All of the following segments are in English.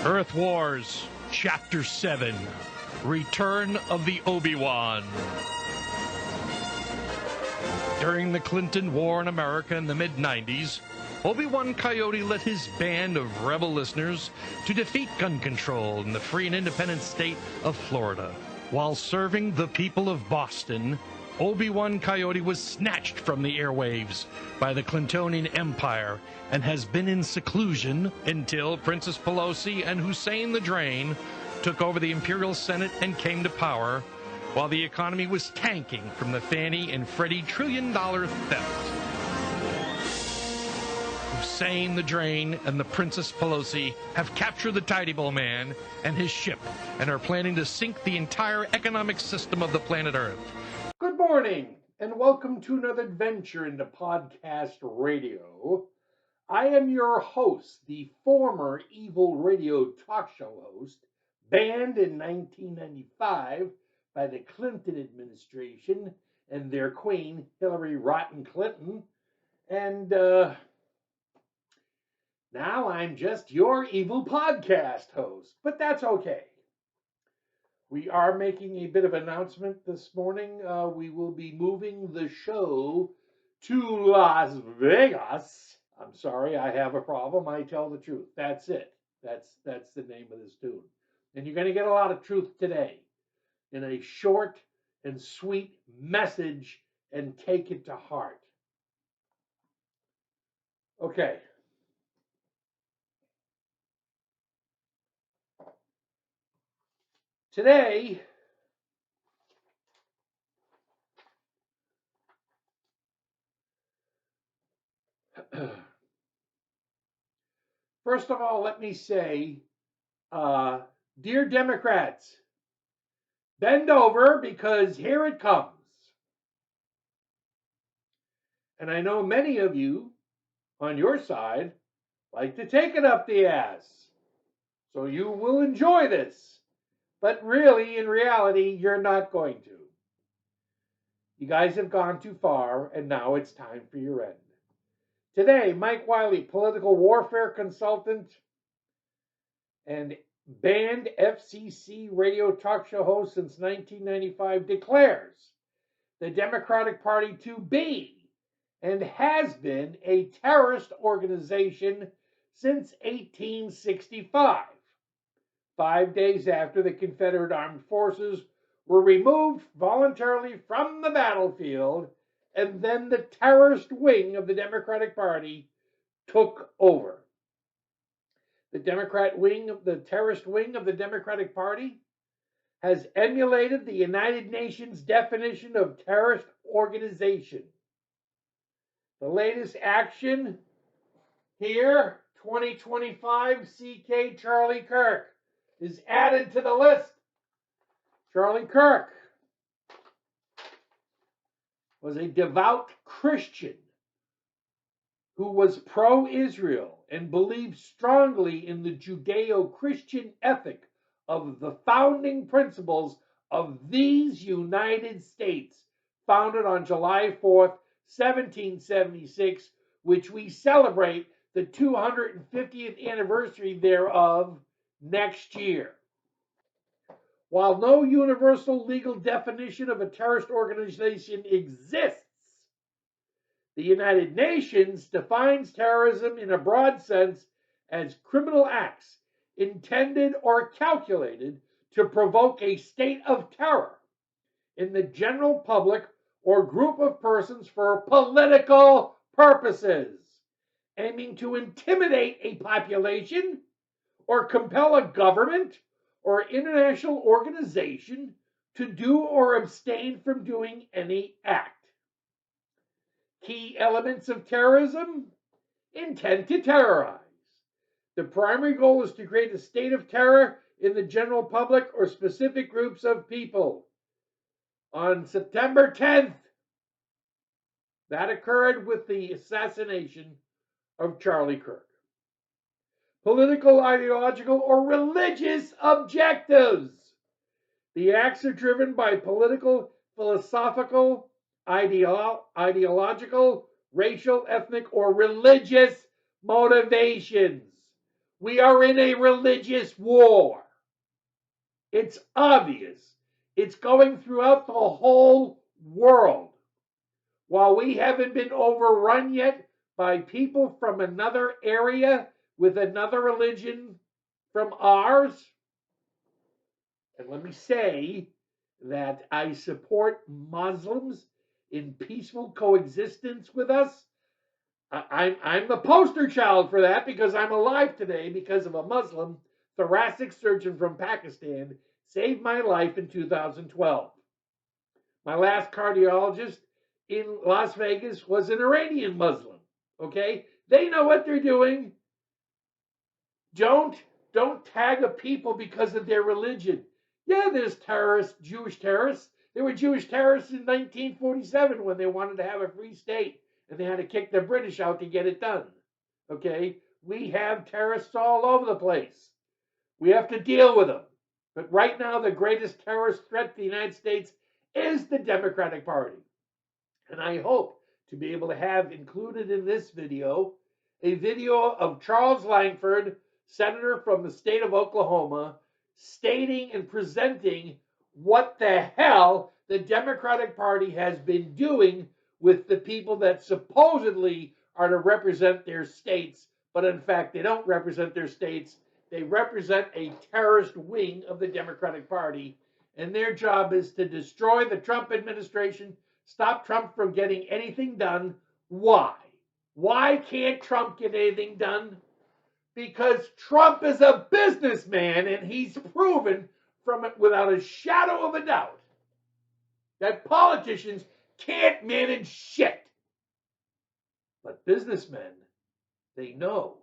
Earth Wars, Chapter 7, Return of the Obi-Wan. During the Clinton War in America in the mid-90s, Obi-Wan Coyote led his band of rebel listeners to defeat gun control in the free and independent state of Florida. While serving the people of Boston, Obi-Wan Coyote was snatched from the airwaves by the Clintonian Empire and has been in seclusion until Princess Pelosi and Hussein the Drain took over the Imperial Senate and came to power, while the economy was tanking from the Fannie and Freddie trillion-dollar theft. Hussein the Drain and the Princess Pelosi have captured the Tidy Bowl Man and his ship and are planning to sink the entire economic system of the planet Earth. Good morning, and welcome to another adventure into podcast radio. I am your host, the former Evil Radio talk show host, banned in 1995 by the Clinton administration and their queen, Hillary Rotten Clinton. And now I'm just your evil podcast host, but that's okay. We are making a bit of an announcement this morning. We will be moving the show to Las Vegas. I'm sorry, I have a problem. I tell the truth. That's it. That's the name of this tune. And you're going to get a lot of truth today in a short and sweet message, and take it to heart. Okay. Today, first of all, let me say, dear Democrats, bend over because here it comes. And I know many of you on your side like to take it up the ass. So you will enjoy this. But really, in reality, you're not going to. You guys have gone too far, and now it's time for your end. Today, Mike Wiley, political warfare consultant and banned FCC radio talk show host since 1995, declares the Democratic Party to be and has been a terrorist organization since 1865. 5 days after the Confederate Armed Forces were removed voluntarily from the battlefield, and then the terrorist wing of the Democratic Party took over. The terrorist wing of the Democratic Party has emulated the United Nations definition of terrorist organization. The latest action here, 2025 CK Charlie Kirk, is added to the list. Charlie Kirk was a devout Christian who was pro-Israel and believed strongly in the Judeo-Christian ethic of the founding principles of these United States, founded on July 4th, 1776, which we celebrate the 250th anniversary thereof next year. While no universal legal definition of a terrorist organization exists, the United Nations defines terrorism in a broad sense as criminal acts intended or calculated to provoke a state of terror in the general public or group of persons for political purposes, aiming to intimidate a population or compel a government or international organization to do or abstain from doing any act. Key elements of terrorism: intent to terrorize. The primary goal is to create a state of terror in the general public or specific groups of people. On September 10th, that occurred with the assassination of Charlie Kirk. Political, ideological, or religious objectives. The acts are driven by political, philosophical, ideological, racial, ethnic, or religious motivations. We are in a religious war. It's obvious. It's going throughout the whole world. While we haven't been overrun yet by people from another area with another religion from ours, and let me say that I support Muslims in peaceful coexistence with us. I'm the poster child for that because I'm alive today because of a Muslim thoracic surgeon from Pakistan saved my life in 2012. My last cardiologist in Las Vegas was an Iranian Muslim. Okay? They know what they're doing. Don't tag a people because of their religion. Yeah, there's terrorists, Jewish terrorists. There were Jewish terrorists in 1947 when they wanted to have a free state and they had to kick the British out to get it done. Okay? We have terrorists all over the place. We have to deal with them. But right now, the greatest terrorist threat to the United States is the Democratic Party. And I hope to be able to have included in this video a video of Charles Langford, senator from the state of Oklahoma, stating and presenting what the hell the Democratic Party has been doing with the people that supposedly are to represent their states, but in fact they don't represent their states. They represent a terrorist wing of the Democratic Party, and their job is to destroy the Trump administration, stop Trump from getting anything done. Why? Why can't Trump get anything done? Because Trump is a businessman, and he's proven from it without a shadow of a doubt that politicians can't manage shit. But businessmen, they know.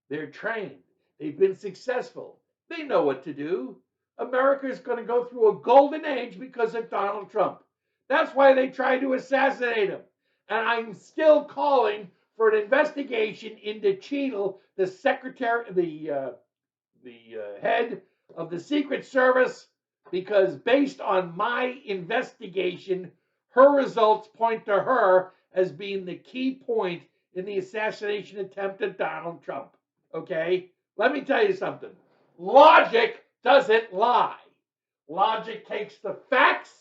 They're trained. They've been successful. They know what to do. America is going to go through a golden age because of Donald Trump. That's why they tried to assassinate him. And I'm still calling for an investigation into Cheadle, the secretary, the head of the Secret Service, because based on my investigation, her results point to her as being the key point in the assassination attempt at Donald Trump. Okay? Let me tell you something. Logic doesn't lie. Logic takes the facts,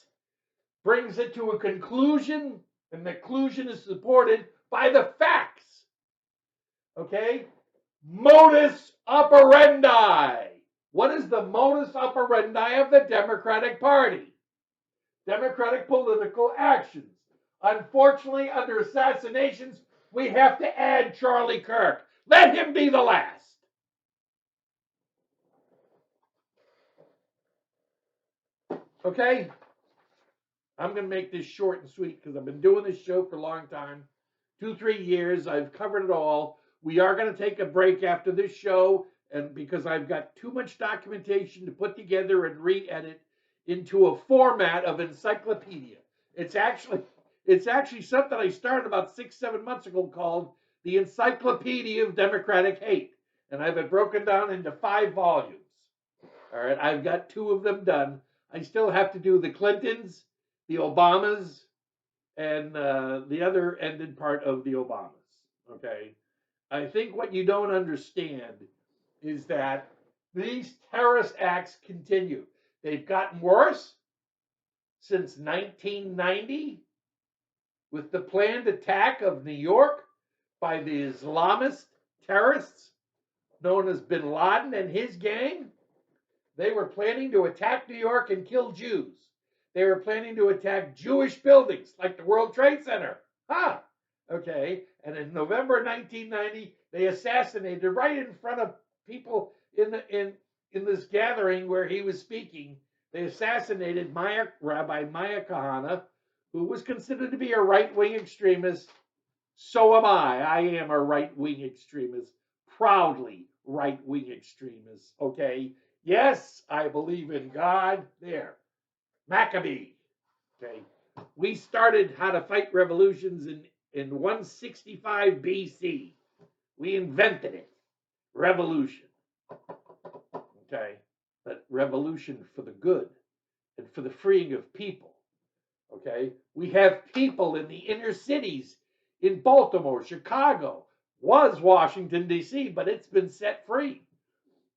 brings it to a conclusion, and the conclusion is supported by the facts. Okay? Modus operandi. What is the modus operandi of the Democratic Party? Democratic political actions. Unfortunately, under assassinations, we have to add Charlie Kirk. Let him be the last. Okay? I'm going to make this short and sweet because I've been doing this show for a long time. 2-3 years. I've covered it all. We are going to take a break after this show, and because I've got too much documentation to put together and re-edit into a format of encyclopedia. It's actually something I started about 6-7 months ago called the Encyclopedia of Democratic Hate, and I've it broken down into 5 volumes. All right, I've got 2 of them done. I still have to do the Clintons, the Obamas, and the other ended part of the Obamas. Okay, I think what you don't understand is that these terrorist acts continue. They've gotten worse since 1990 with the planned attack of New York by the Islamist terrorists known as Bin Laden and his gang. They were planning to attack New York and kill Jews. They were planning to attack Jewish buildings like the World Trade Center. Okay. And in November 1990, they assassinated right in front of people in this gathering where he was speaking. They assassinated Rabbi Maya Kahana, who was considered to be a right-wing extremist. So am I. I am a right-wing extremist, proudly right-wing extremist. Okay. Yes, I believe in God. There. Maccabee. Okay. We started how to fight revolutions in 165 BC. We invented it. Revolution. Okay. But revolution for the good and for the freeing of people. Okay. We have people in the inner cities in Baltimore, Chicago, was Washington, D.C., but it's been set free.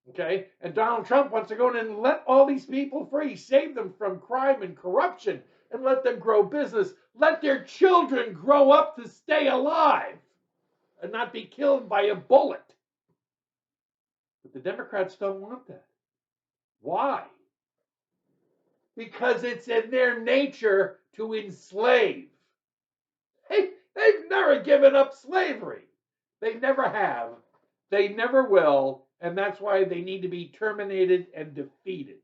Okay? And Donald Trump wants to go in and let all these people free, save them from crime and corruption, and let them grow business. Let their children grow up to stay alive and not be killed by a bullet. But the Democrats don't want that. Why? Because it's in their nature to enslave. They've never given up slavery. They never have. They never will. And that's why they need to be terminated and defeated.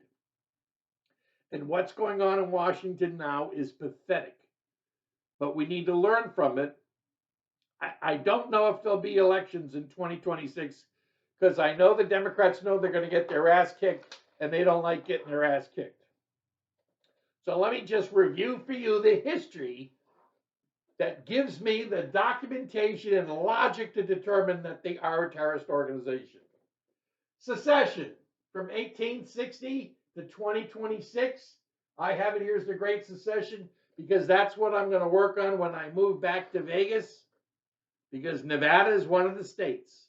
And what's going on in Washington now is pathetic. But we need to learn from it. I don't know if there'll be elections in 2026 because I know the Democrats know they're going to get their ass kicked and they don't like getting their ass kicked. So let me just review for you the history that gives me the documentation and logic to determine that they are a terrorist organization. Secession from 1860 to 2026. I have it here as the Great Secession because that's what I'm going to work on when I move back to Vegas, because Nevada is one of the states.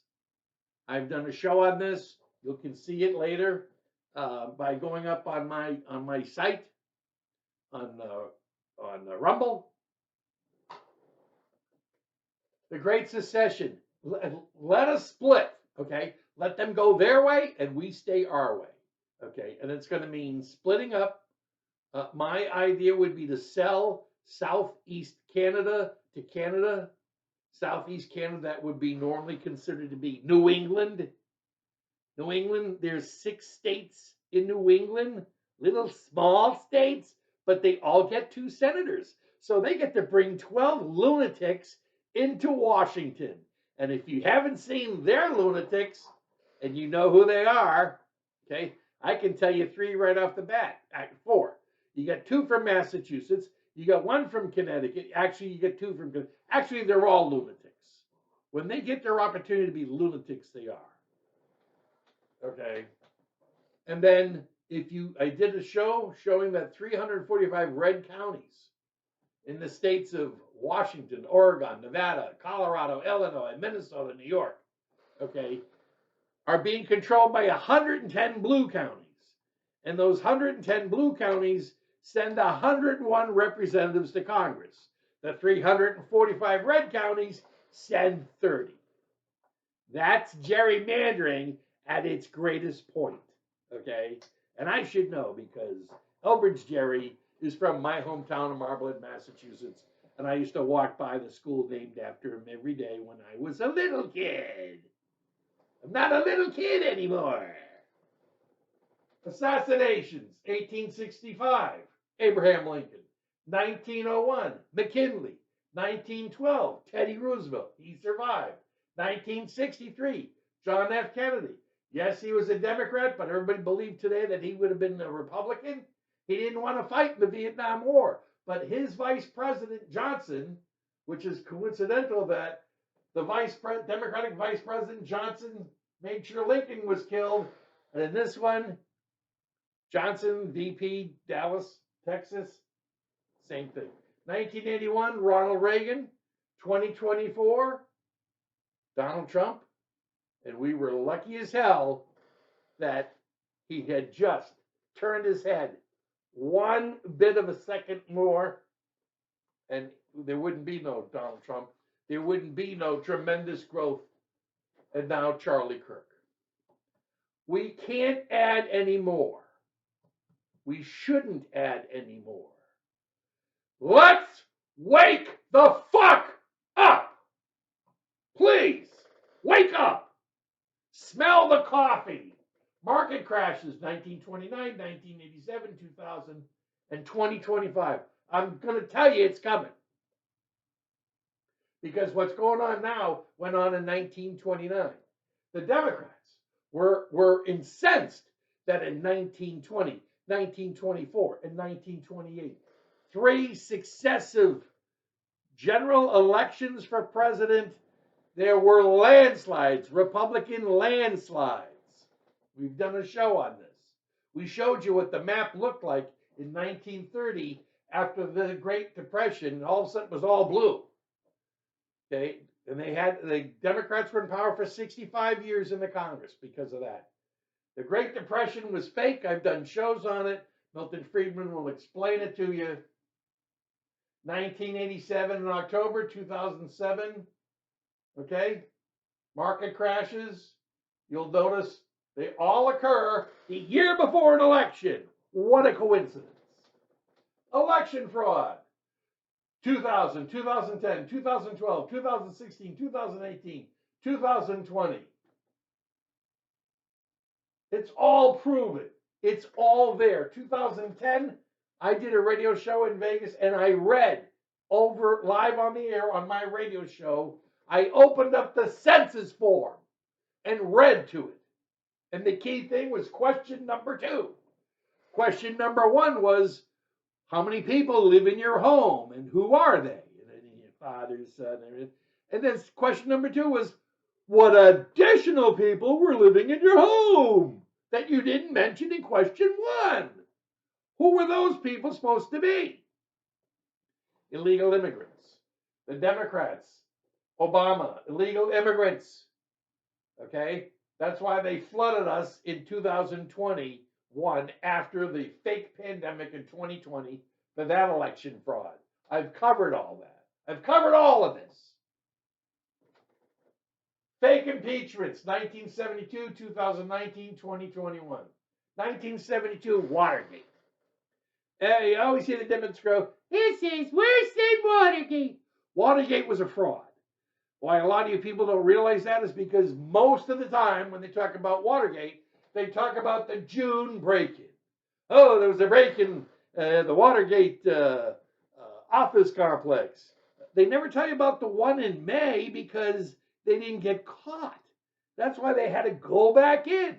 I've done a show on this. You can see it later by going up on my site on Rumble. The Great Secession. Let us split, okay? Let them go their way and we stay our way, okay? And it's going to mean splitting up. My idea would be to sell Southeast Canada to Canada. Southeast Canada, that would be normally considered to be New England. New England, there's 6 states in New England, little small states, but they all get 2 senators. So they get to bring 12 lunatics into Washington. And if you haven't seen their lunatics, and you know who they are, okay, I can tell you 3 right off the bat. 4. You got 2 from Massachusetts. You got 1 from Connecticut. Actually, you get 2 from Connecticut. Actually, they're all lunatics. When they get their opportunity to be lunatics, they are. Okay. And then I did a show showing that 345 red counties in the states of Washington, Oregon, Nevada, Colorado, Illinois, Minnesota, New York, okay, are being controlled by 110 blue counties. And those 110 blue counties send 101 representatives to Congress. The 345 red counties send 30. That's gerrymandering at its greatest point, okay? And I should know because Elbridge Gerry is from my hometown of Marblehead, Massachusetts, and I used to walk by the school named after him every day when I was a little kid. I'm not a little kid anymore. Assassinations, 1865, Abraham Lincoln. 1901, McKinley. 1912, Teddy Roosevelt. He survived. 1963, John F. Kennedy. Yes, he was a Democrat, but everybody believed today that he would have been a Republican. He didn't want to fight in the Vietnam War. But his Vice President Johnson, which is coincidental that the Democratic Vice President Johnson made sure Lincoln was killed. And in this one, Johnson, VP, Dallas, Texas, same thing. 1981, Ronald Reagan. 2024, Donald Trump. And we were lucky as hell that he had just turned his head 1 bit of a second more, and there wouldn't be no Donald Trump. There wouldn't be no tremendous growth. And now Charlie Kirk. We can't add any more. We shouldn't add any more. Let's wake the fuck up. Please, wake up. Smell the coffee. Market crashes 1929, 1987, 2000, and 2025. I'm going to tell you it's coming. Because what's going on now went on in 1929. The Democrats were incensed that in 1920, 1924, and 1928, 3 successive general elections for president, there were landslides, Republican landslides. We've done a show on this. We showed you what the map looked like in 1930 after the Great Depression. All of a sudden it was all blue. Okay, and the Democrats were in power for 65 years in the Congress because of that. The Great Depression was fake. I've done shows on it. Milton Friedman will explain it to you. 1987 in October, 2007. Okay? Market crashes. You'll notice they all occur the year before an election. What a coincidence. Election fraud. 2000, 2010, 2012, 2016, 2018, 2020. It's all proven. It's all there. 2010, I did a radio show in Vegas and I read over live on the air on my radio show. I opened up the census form and read to it. And the key thing was question number 2. Question number 1 was, how many people live in your home and who are they? And then your father, son, and then question number 2 was, what additional people were living in your home that you didn't mention in question 1? Who were those people supposed to be? Illegal immigrants. The Democrats. Obama. Illegal immigrants. Okay? That's why they flooded us in 2021 after the fake pandemic in 2020 for that election fraud. I've covered all that. I've covered all of this. Fake impeachments, 1972, 2019, 2021. 1972, Watergate. You always hear the Democrats go, this is worse than Watergate. Watergate was a fraud. Why a lot of you people don't realize that is because most of the time when they talk about Watergate, they talk about the June break-in. Oh, there was a break-in the Watergate office complex. They never tell you about the one in May because they didn't get caught. That's why they had to go back in.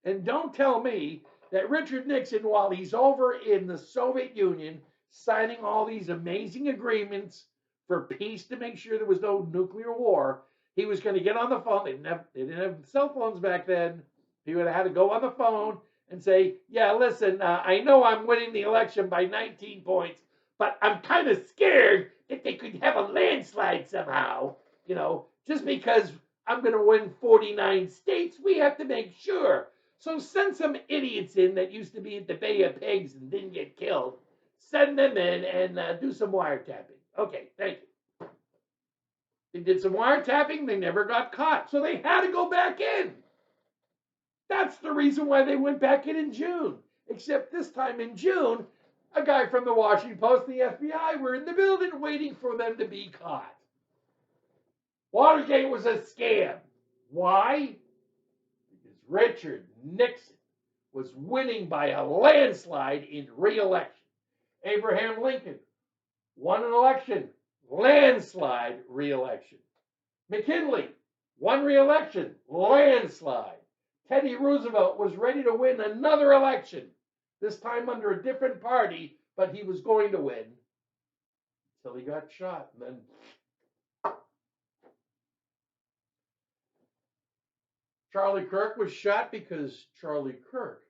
And don't tell me that Richard Nixon, while he's over in the Soviet Union, signing all these amazing agreements for peace to make sure there was no nuclear war, he was going to get on the phone. They didn't have cell phones back then. He would have had to go on the phone and say, yeah, listen, I know I'm winning the election by 19 points, but I'm kind of scared that they could have a landslide somehow. You know, just because I'm going to win 49 states, we have to make sure. So send some idiots in that used to be at the Bay of Pigs and didn't get killed. Send them in and do some wiretapping. Okay, thank you. They did some wiretapping. They never got caught. So they had to go back in. That's the reason why they went back in June. Except this time in June, a guy from the Washington Post and the FBI were in the building waiting for them to be caught. Watergate was a scam. Why? Because Richard Nixon was winning by a landslide in re-election. Abraham Lincoln won an election, landslide re-election. McKinley won re-election, landslide. Teddy Roosevelt was ready to win another election, this time under a different party, but he was going to win until he got shot. And then Charlie Kirk was shot because Charlie Kirk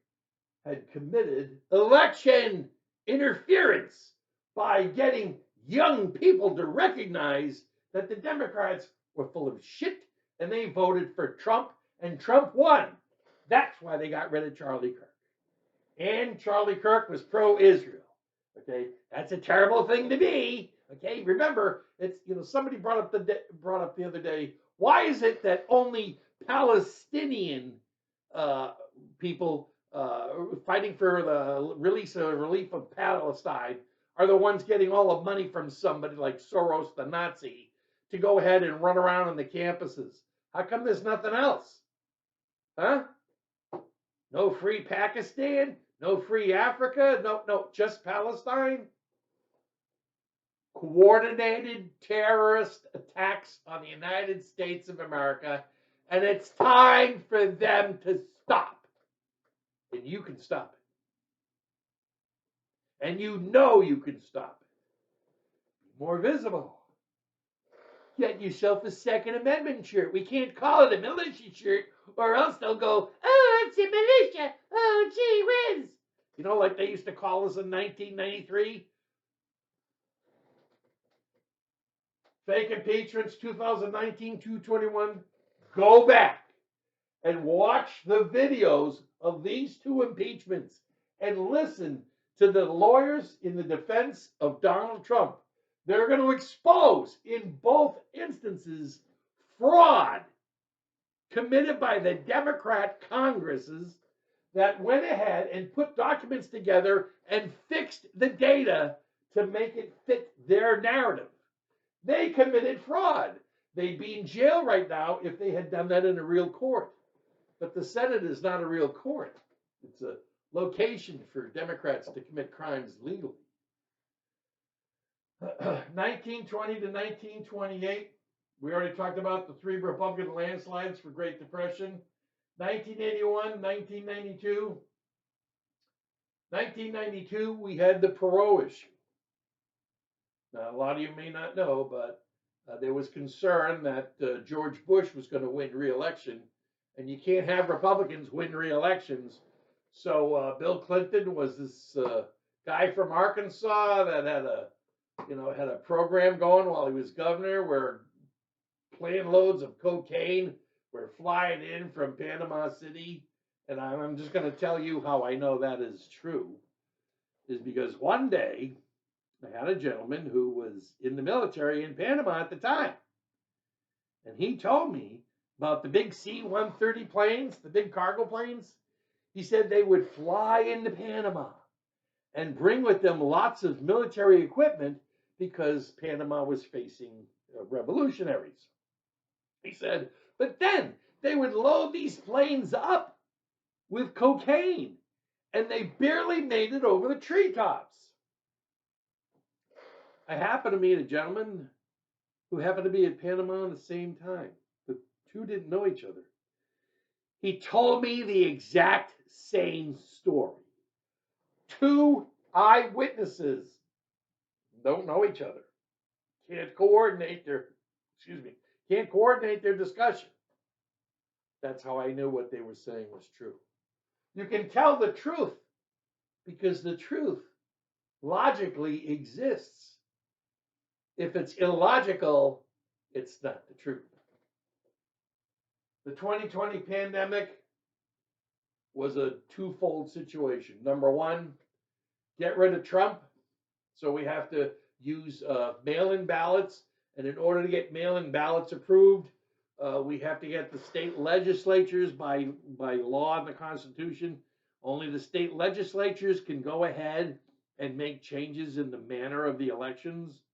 had committed election interference by getting young people to recognize that the Democrats were full of shit and they voted for Trump and Trump won. That's why they got rid of Charlie Kirk. And Charlie Kirk was pro-Israel. Okay, that's a terrible thing to be. Okay, remember, it's somebody brought up the other day. Why is it that only Palestinian people fighting for the relief of Palestine are the ones getting all the money from somebody like Soros, the Nazi, to go ahead and run around on the campuses? How come there's nothing else? Huh? No free Pakistan? No free Africa? No, just Palestine? Coordinated terrorist attacks on the United States of America, and it's time for them to stop. And you can stop it. And you know you can stop it. Be more visible. Get yourself a Second Amendment shirt. We can't call it a militia shirt, or else they'll go, oh, it's a militia. Oh, gee whiz. You know, like they used to call us in 1993? Fake impeachments, 2019, 221. Go back. and watch the videos of these two impeachments and listen to the lawyers in the defense of Donald Trump. They're going to expose in both instances fraud committed by the Democrat Congresses that went ahead and put documents together and fixed the data to make it fit their narrative. They committed fraud. They'd be in jail right now if they had done that in a real court. But the Senate is not a real court. It's a location for Democrats to commit crimes legally. 1920 to 1928, we already talked about the 3 Republican landslides for Great Depression. 1981, 1992. 1992, we had the Perot issue. Now, a lot of you may not know, but there was concern that George Bush was going to win re-election, and you can't have Republicans win re-elections. So Bill Clinton was this guy from Arkansas that had a program going while he was governor, where plane loads of cocaine were flying in from Panama City. And I'm just going to tell you how I know that is true, is because one day I had a gentleman who was in the military in Panama at the time. And he told me about the big C-130 planes, the big cargo planes. He said they would fly into Panama and bring with them lots of military equipment because Panama was facing revolutionaries. He said, but then they would load these planes up with cocaine, and they barely made it over the treetops. I happened to meet a gentleman who happened to be at Panama at the same time. The two didn't know each other. He told me the exact same story. 2 eyewitnesses don't know each other. Can't coordinate their discussion. That's how I knew what they were saying was true. You can tell the truth because the truth logically exists. If it's illogical, it's not the truth. The 2020 pandemic was a twofold situation. Number one, get rid of Trump. So we have to use mail-in ballots. And in order to get mail-in ballots approved, we have to get the state legislatures by law in the Constitution. Only the state legislatures can go ahead and make changes in the manner of the elections.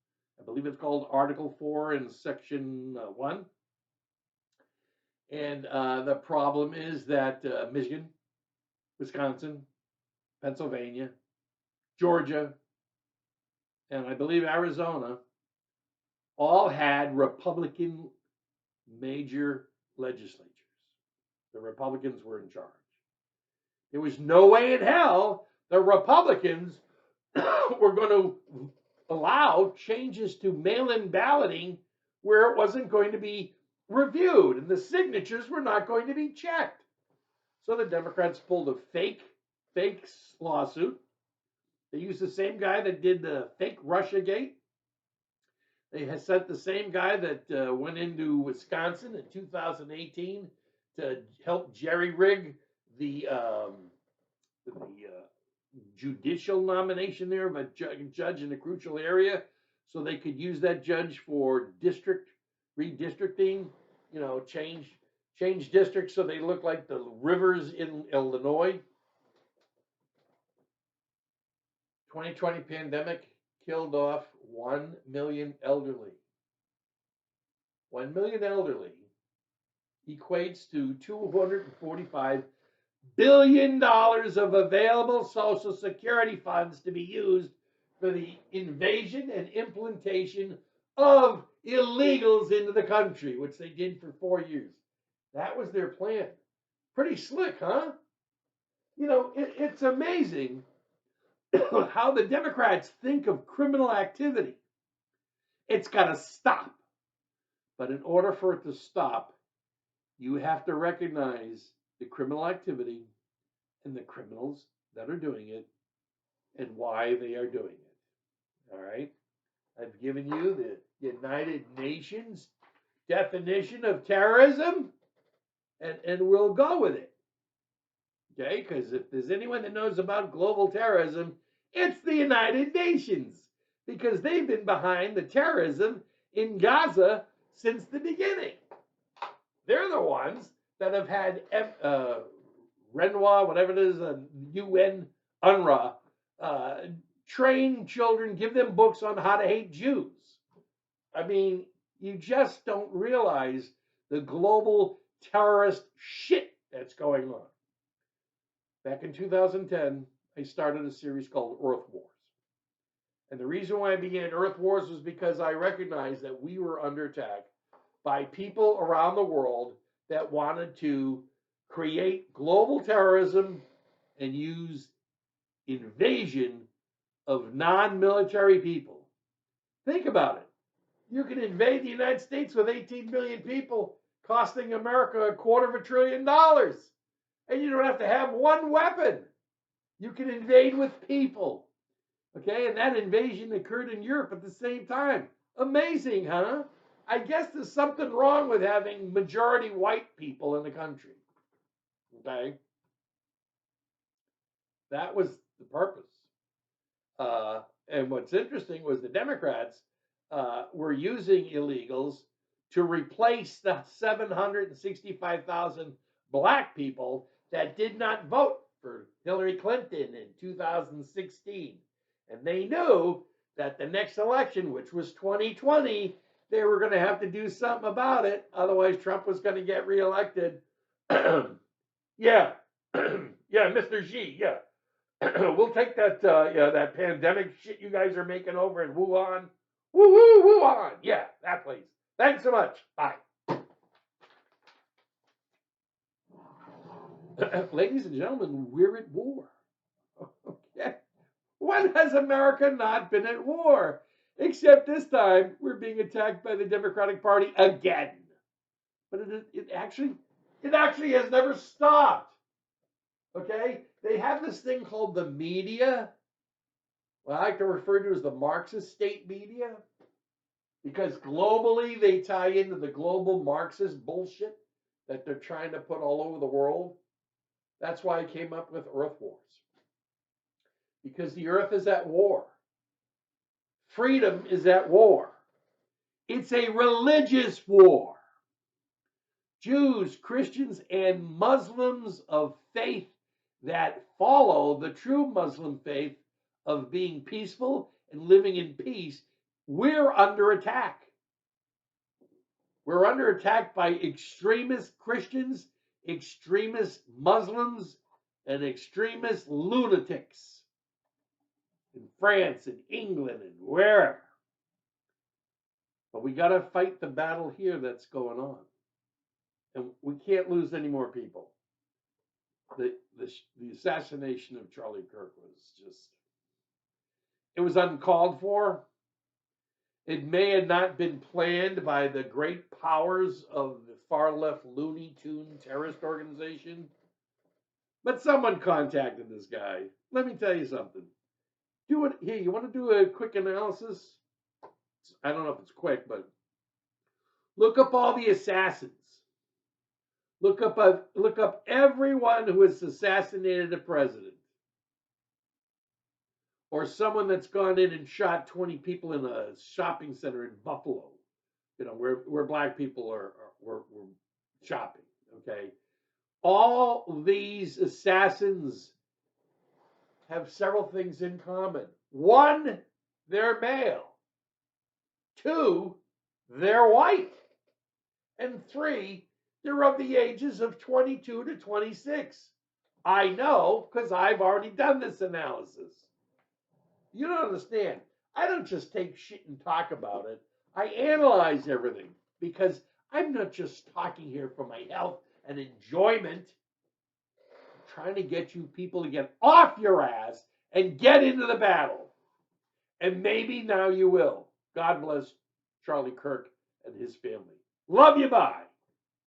I believe it's called Article 4 in Section 1. And the problem is that Michigan, Wisconsin, Pennsylvania, Georgia, and I believe Arizona all had Republican major legislatures. The Republicans were in charge. There was no way in hell the Republicans were going to allow changes to mail-in balloting where it wasn't going to be reviewed and the signatures were not going to be checked. So the Democrats pulled a fake lawsuit. They used the same guy that did the fake Russiagate. They had sent the same guy that went into Wisconsin in 2018 to help jerry-rig the judicial nomination there of a judge in a crucial area, so they could use that judge for district redistricting. Change districts so they look like the rivers in Illinois. 2020 pandemic killed off 1 million elderly. 1 million elderly equates to $245 billion of available Social Security funds to be used for the invasion and implementation of illegals into the country, which they did for 4 years. That was their plan. Pretty slick, huh? It's amazing how the Democrats think of criminal activity. It's got to stop. But in order for it to stop, you have to recognize the criminal activity and the criminals that are doing it and why they are doing it. All right? I've given you the United Nations definition of terrorism. and we'll go with it. Okay, because if there's anyone that knows about global terrorism, it's the United Nations, because they've been behind the terrorism in Gaza since the beginning. They're the ones that have had Renoir, whatever it is, UN, UNRWA, train children, give them books on how to hate Jews. I mean, you just don't realize the global terrorist shit that's going on. Back in 2010, I started a series called Earth Wars. And the reason why I began Earth Wars was because I recognized that we were under attack by people around the world that wanted to create global terrorism and use invasion of non-military people. Think about it. You can invade the United States with 18 million people, costing America $250 billion. And you don't have to have one weapon. You can invade with people. Okay, and that invasion occurred in Europe at the same time. Amazing, huh? I guess there's something wrong with having majority white people in the country. Okay? That was the purpose. And what's interesting was the Democrats were using illegals to replace the 765,000 black people that did not vote for Hillary Clinton in 2016. And they knew that the next election, which was 2020, they were going to have to do something about it. Otherwise, Trump was going to get reelected. Yeah. Yeah, Mr. Xi, yeah. We'll take that that pandemic shit you guys are making over in Wuhan. Wuhan. Yeah, that place. Thanks so much. Bye. Ladies and gentlemen, we're at war. Okay. When has America not been at war? Except this time, we're being attacked by the Democratic Party again. But it actually has never stopped. Okay? They have this thing called the media. What I like to refer to as the Marxist state media. Because globally, they tie into the global Marxist bullshit that they're trying to put all over the world. That's why I came up with Earth Wars. Because the earth is at war. Freedom is at war. It's a religious war. Jews, Christians, and Muslims of faith that follow the true Muslim faith of being peaceful and living in peace, we're under attack. We're under attack by extremist Christians, extremist Muslims, and extremist lunatics in France and England and wherever. But we got to fight the battle here that's going on. And we can't lose any more people. The assassination of Charlie Kirk was just, it was uncalled for. It may have not been planned by the great powers of the far-left Looney Tune terrorist organization. But someone contacted this guy. Let me tell you something. Do it here. You want to do a quick analysis? I don't know if it's quick, but look up all the assassins. Look up everyone who has assassinated a president, or someone that's gone in and shot 20 people in a shopping center in Buffalo, where black people were shopping. Okay, all these assassins have several things in common. One, they're male. Two, they're white. And three, they're of the ages of 22 to 26. I know, because I've already done this analysis. You don't understand. I don't just take shit and talk about it. I analyze everything, because I'm not just talking here for my health and enjoyment. I'm trying to get you people to get off your ass and get into the battle. And maybe now you will. God bless Charlie Kirk and his family. Love you, bye.